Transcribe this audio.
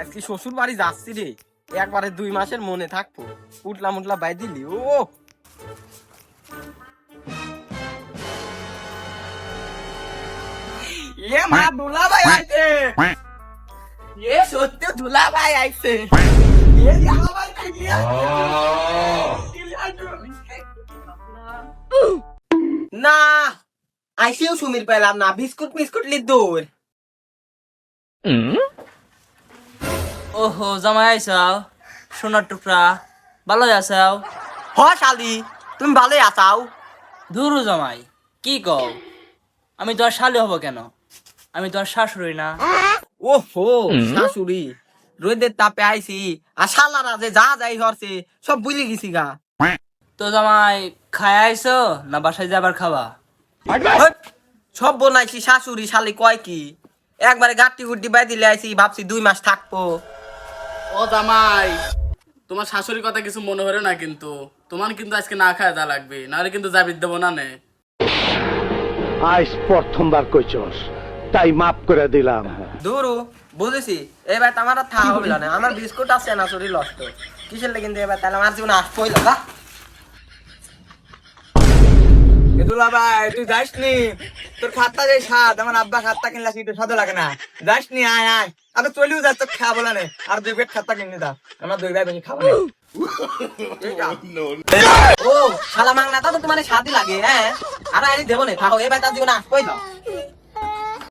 আজকে শ্বশুর বাড়ি যাচ্ছি রে, একবারে 2 মাসের মনে থাকবো। উঠলা মুটলা বাই দিলি। ও এ মা দুলা ভাই আইছে, এ সত্যি দুলা ভাই আইছে। এ আমার কাছে না আইসিও সুমির পেলাম না, বিস্কুট মিস্কুট লিদুর। ওহো জামাই আইসাও, সোনার টুকরা, ভালো আছাও? হ শালি তুমি ভালোই আছাও? ধুরু জামাই, কি কও? আমি তো আর শালি হব কেন? আমি তো আর শাশুড়ি না। ও হো শাশুড়ি, রোদের তাপে আইছি আর শালারা যে যা যাই হরছে সব ভুলে গেছি গা। তো জামাই খায় আইছো না বাসায় যাবার খাবা? হট, সব বনাইছি শাশুড়ি শালি কয় কি, একবারে গাট্টি গুট্টি বাই দিলে আইছি, ভাবছি 2 মাস থাকবো। ও জামাই, তোমার শাশুড়ির কথা কিছু মনে হলো না, কিন্তু তোমার কিন্তু আজকে না খায় যা লাগবে, নাহলে কিন্তু যাবি দেবো না নে। আজ প্রথমবার কইছস, তাই মাফ করে দিলাম। দূরু বুঝেছি, এবার তো আমার আর থা হবে না, আমার বিস্কুট আছে না শরীর নষ্ট কিসের লেগে, কিন্তু এবার তাহলে আমার জীবনে আসবই না। দুলা ভাই তুই যাস নি, তোর খাতা যে স্বাদ, আমার আব্বা খাতা কিনলা সেটা স্বাদ লাগে না। যাস নি, আয় আয়, আমি চলেও যাস, তোর খাবো না নে, আর 2 প্লেট খাতা কিনে দাও, আমার 2 ভাই বেশি খাবো না। ও শালা মাংনাটা তো তোমার স্বাদই লাগে, হ্যাঁ আর আইনি দেবো না, থাকো এবার তার জীবনে আসবই না।